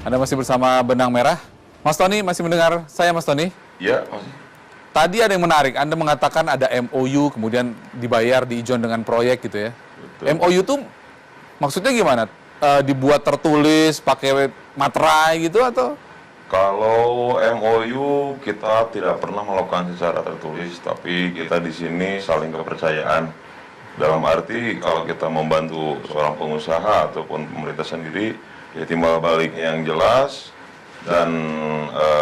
Anda masih bersama Benang Merah. Mas Tony, masih mendengar saya, Mas Tony? Iya, masih. Tadi ada yang menarik, Anda mengatakan ada MOU, kemudian dibayar, diijon dengan proyek gitu ya. Betul. MOU itu maksudnya gimana? Dibuat tertulis, pakai materai gitu atau? Kalau MOU kita tidak pernah melakukan secara tertulis, tapi kita di sini saling kepercayaan. Dalam arti kalau kita membantu seorang pengusaha ataupun pemerintah sendiri, ya timbal baliknya yang jelas dan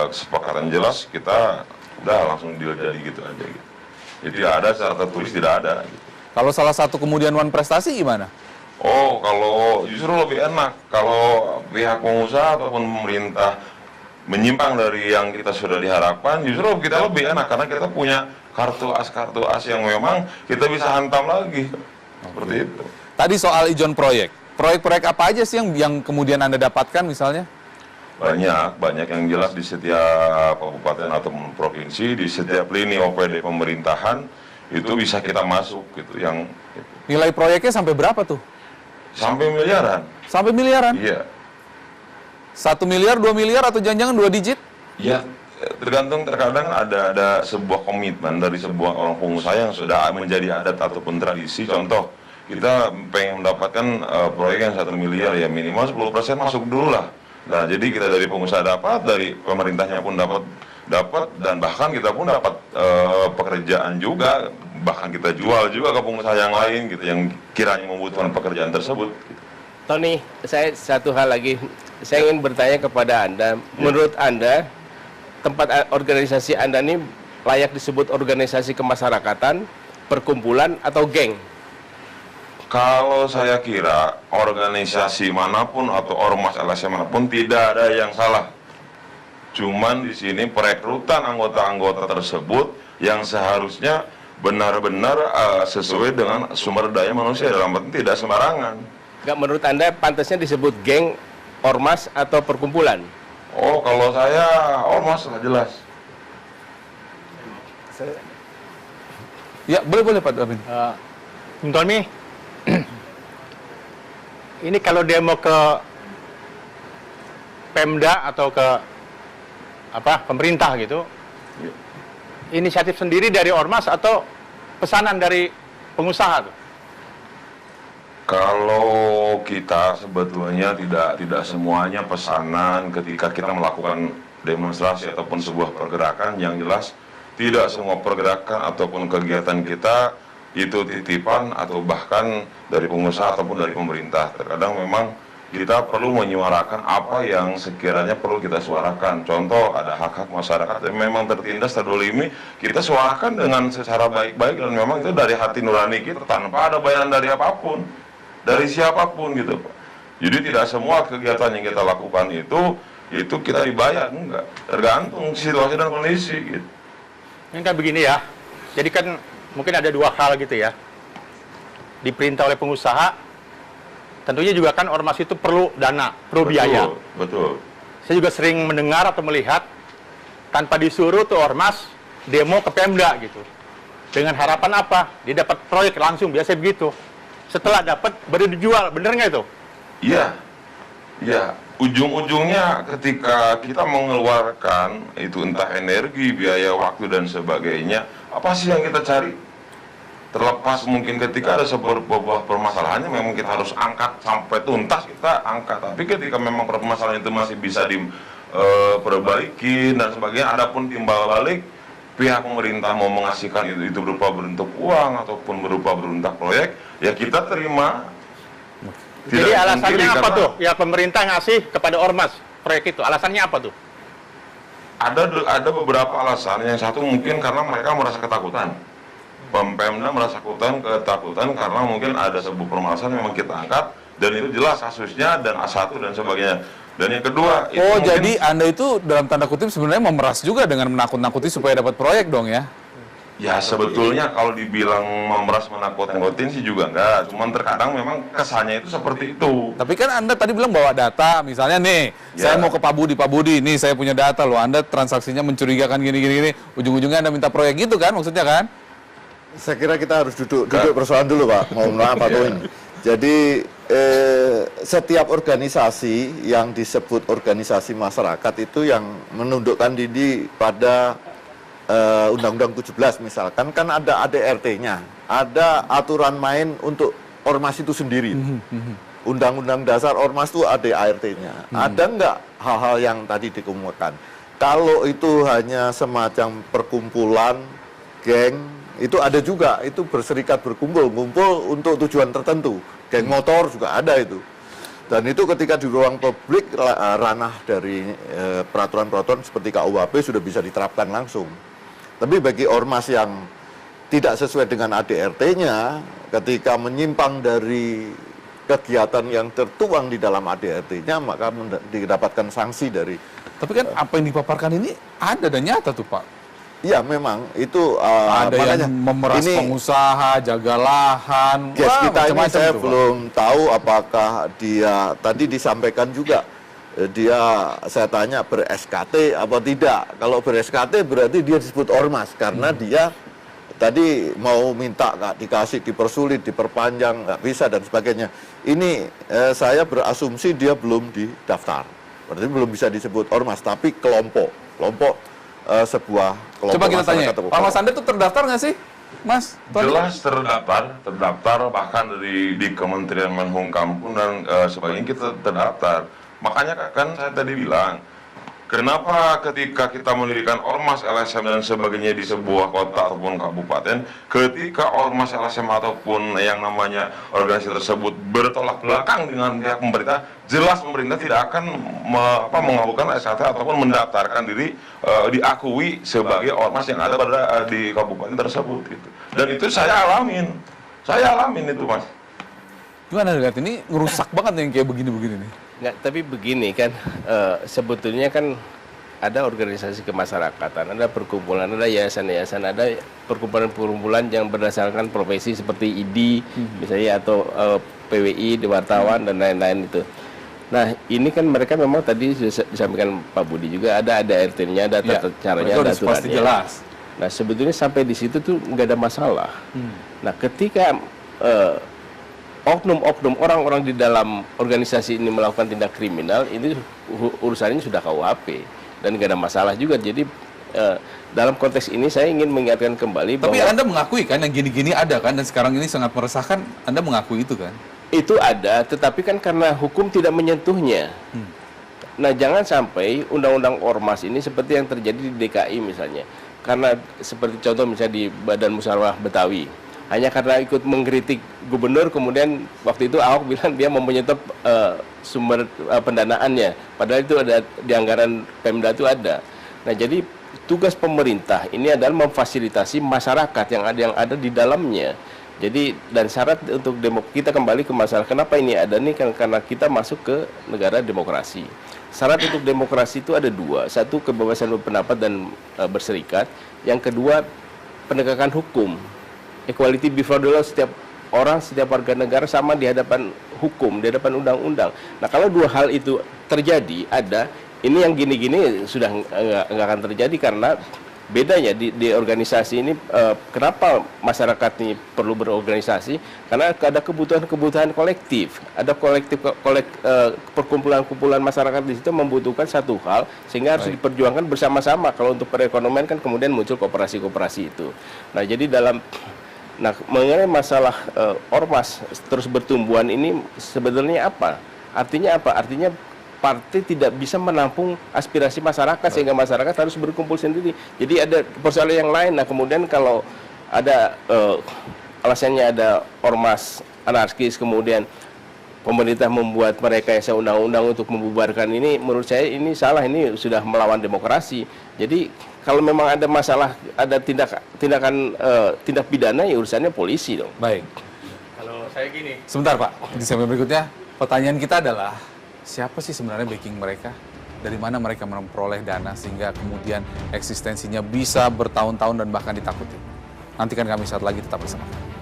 kesepakatan jelas, kita udah langsung deal jadi gitu aja gitu. Jadi tidak ada secara tertulis, tidak ada gitu. Kalau salah satu kemudian wan prestasi gimana? Oh, kalau justru lebih enak kalau pihak pengusaha ataupun pemerintah menyimpang dari yang kita sudah diharapkan, justru kita lebih enak karena kita punya kartu as yang memang kita bisa hantam lagi. Seperti itu. Tadi soal ijon proyek. Proyek-proyek apa aja sih yang kemudian Anda dapatkan misalnya? Banyak yang jelas di setiap kabupaten atau provinsi, di setiap lini OPD pemerintahan itu bisa kita masuk gitu. Yang Nilai proyeknya sampai berapa tuh? sampai miliaran. Sampai miliaran? Iya. 1 miliar, 2 miliar atau jangan-jangan 2 digit? Ya, tergantung, terkadang ada sebuah komitmen dari sebuah orang pengusaha yang sudah menjadi adat ataupun tradisi. Contoh, kita pengen mendapatkan proyek yang 1 miliar, ya minimal 10% masuk dulu lah. Nah, jadi kita dari pengusaha dapat, dari pemerintahnya pun dapat, dan bahkan kita pun dapat pekerjaan juga, bahkan kita jual juga ke pengusaha yang lain gitu, yang kiranya membutuhkan pekerjaan tersebut. Gitu. Tony, saya satu hal lagi, saya ingin bertanya kepada Anda, menurut Anda, tempat organisasi Anda ini layak disebut organisasi kemasyarakatan, perkumpulan, atau geng? Kalau saya kira organisasi manapun atau ormas LSM manapun tidak ada yang salah. Cuman di sini perekrutan anggota-anggota tersebut yang seharusnya benar-benar sesuai dengan sumber daya manusia, dalam arti tidak sembarangan. Nggak, menurut Anda pantasnya disebut geng, ormas, atau perkumpulan? Oh, kalau saya ormas lah jelas. Ya, boleh Pak Darmin. Bung Tony, ini kalau dia mau ke Pemda atau ke pemerintah gitu, inisiatif sendiri dari ormas atau pesanan dari pengusaha tuh? Kalau kita sebetulnya tidak semuanya pesanan ketika kita melakukan demonstrasi ataupun sebuah pergerakan, yang jelas tidak semua pergerakan ataupun kegiatan kita itu titipan atau bahkan dari pengusaha ataupun dari pemerintah. Terkadang memang kita perlu menyuarakan apa yang sekiranya perlu kita suarakan. Contoh, ada hak-hak masyarakat yang memang tertindas, terdolimi, kita suarakan dengan secara baik-baik dan memang itu dari hati nurani kita tanpa ada bayaran dari apapun, dari siapapun gitu Pak. Jadi tidak semua kegiatan yang kita lakukan itu kita dibayar, enggak. Tergantung situasi dan kondisi gitu. Ini kan begini ya, jadi kan mungkin ada dua hal gitu ya. Diperintah oleh pengusaha, tentunya juga kan ormas itu perlu dana, perlu biaya. Betul. Saya juga sering mendengar atau melihat tanpa disuruh tuh ormas demo ke Pemda gitu. Dengan harapan apa? Dia dapat proyek langsung, biasa begitu. Setelah dapat baru dijual, bener nggak itu? Iya. Ya, ujung-ujungnya ketika kita mengeluarkan itu entah energi, biaya, waktu dan sebagainya, apa sih yang kita cari? Terlepas mungkin ketika ada sebuah permasalahannya memang kita harus angkat sampai tuntas, kita angkat. Tapi ketika memang permasalahan itu masih bisa diperbaiki dan sebagainya, adapun timbal balik pihak pemerintah mau mengasihkan itu berupa bentuk uang ataupun berupa bentuk proyek, ya kita terima. Jadi alasannya apa tuh? Ya pemerintah ngasih kepada ormas proyek itu. Alasannya apa tuh? Ada beberapa alasan. Yang satu mungkin karena mereka merasa ketakutan. Pemda merasa ketakutan karena mungkin ada sebuah permasalahan yang memang kita angkat dan itu jelas kasusnya dan A1 dan sebagainya. Dan yang kedua, itu Oh, mungkin, jadi Anda itu dalam tanda kutip sebenarnya memeras juga dengan menakut-nakuti supaya dapat proyek dong ya? ya sebetulnya kalau dibilang memeras menakut-nakutin sih juga enggak. Cuman terkadang memang kesannya itu seperti itu. Tapi kan Anda tadi bilang bawa data, misalnya nih, saya mau ke Pak Budi, nih saya punya data loh, Anda transaksinya mencurigakan gini, ujung-ujungnya Anda minta proyek gitu kan, maksudnya kan? Saya kira kita harus duduk persoalan dulu Pak, mohon maaf Pak Toin. Jadi setiap organisasi yang disebut organisasi masyarakat itu yang menundukkan diri pada Undang-Undang 17 misalkan, kan ada ADRT-nya, ada aturan main untuk ormas itu sendiri. Undang-Undang Dasar Ormas itu ada ART-nya. Ada nggak hal-hal yang tadi dikemukakan? Kalau itu hanya semacam perkumpulan, geng, itu ada juga, itu berserikat berkumpul untuk tujuan tertentu. Geng motor juga ada itu. Dan itu ketika di ruang publik, ranah dari peraturan-peraturan seperti KUHP sudah bisa diterapkan langsung. Tapi bagi ormas yang tidak sesuai dengan ADRT-nya, ketika menyimpang dari kegiatan yang tertuang di dalam ADRT-nya, maka didapatkan sanksi dari... Tapi kan apa yang dipaparkan ini ada dan nyata tuh Pak. Iya memang itu ada makanya yang memeras pengusaha, jaga lahan. Guys, kita ini saya tuh, belum tahu apakah dia tadi disampaikan juga saya tanya ber-SKT apa tidak. Kalau ber-SKT berarti dia disebut ormas karena dia tadi mau minta nggak dikasih, dipersulit, diperpanjang, nggak bisa dan sebagainya. Ini saya berasumsi dia belum didaftar, berarti belum bisa disebut ormas, tapi kelompok sebuah kelompok. Coba kita tanya, Pak Mas Anda tuh terdaftar nggak sih, Mas? Jelas terdaftar bahkan di Kementerian Menhumkam pun dan sebagainya kita terdaftar. Makanya kan saya tadi bilang, kenapa ketika kita mendirikan ormas, LSM dan sebagainya di sebuah kota ataupun kabupaten, ketika ormas, LSM ataupun yang namanya organisasi tersebut bertolak belakang dengan pihak pemerintah, jelas pemerintah tidak akan mengabulkan SKT ataupun mendaftarkan diri diakui sebagai ormas yang ada di kabupaten tersebut gitu. Dan itu saya alamin itu Mas. Gimana lihat ini ngerusak banget yang kayak begini-begini nih. Nggak, tapi begini kan, sebetulnya kan ada organisasi kemasyarakatan, ada perkumpulan, ada yayasan-yayasan, ada perkumpulan-perkumpulan yang berdasarkan profesi seperti ID misalnya atau PWI, di wartawan dan lain-lain itu. Nah ini kan mereka memang tadi disampaikan Pak Budi juga ada RT-nya, ada tata caranya, ada aturannya. Jelas. Nah sebetulnya sampai di situ tuh nggak ada masalah. Nah ketika oknum-oknum orang-orang di dalam organisasi ini melakukan tindak kriminal, ini urusannya sudah KUHP dan nggak ada masalah juga. Jadi dalam konteks ini saya ingin mengingatkan kembali tapi bahwa Anda mengakui kan yang gini-gini ada kan, dan sekarang ini sangat meresahkan, Anda mengakui itu kan? itu ada, tetapi kan karena hukum tidak menyentuhnya. Nah jangan sampai undang-undang ormas ini seperti yang terjadi di DKI misalnya, karena seperti contoh misalnya di Badan Musyawarah Betawi, hanya karena ikut mengkritik gubernur, kemudian waktu itu Ahok bilang dia mau menyetop sumber pendanaannya, padahal itu ada di anggaran Pemda itu ada. Nah jadi tugas pemerintah ini adalah memfasilitasi masyarakat yang ada di dalamnya. Jadi dan syarat untuk kita kembali ke masalah kenapa ini ada nih, karena kita masuk ke negara demokrasi. Syarat untuk demokrasi itu ada dua, satu kebebasan berpendapat dan berserikat, yang kedua penegakan hukum. Equality before the law, setiap orang, setiap warga negara sama di hadapan hukum, di hadapan undang-undang. Nah kalau dua hal itu terjadi, ini yang gini-gini sudah nggak akan terjadi, karena bedanya di organisasi ini, kenapa masyarakat ini perlu berorganisasi? Karena ada kebutuhan-kebutuhan kolektif, ada perkumpulan-kumpulan masyarakat di situ membutuhkan satu hal, sehingga harus diperjuangkan bersama-sama. Kalau untuk perekonomian kan kemudian muncul koperasi-koperasi itu. Nah jadi mengenai masalah ormas terus bertumbuhan ini sebetulnya apa? Artinya apa? Artinya partai tidak bisa menampung aspirasi masyarakat, sehingga masyarakat harus berkumpul sendiri. Jadi ada persoalan yang lain. Nah kemudian kalau ada alasannya ada ormas anarkis, kemudian pemerintah membuat mereka yang undang-undang untuk membubarkan ini, menurut saya ini salah, ini sudah melawan demokrasi. Jadi kalau memang ada masalah, ada tindak pidana, ya urusannya polisi dong. Baik. Kalau saya gini. Sebentar Pak, di segmen berikutnya pertanyaan kita adalah siapa sih sebenarnya backing mereka? Dari mana mereka memperoleh dana sehingga kemudian eksistensinya bisa bertahun-tahun dan bahkan ditakuti? Nantikan kami saat lagi, tetap bersama kami.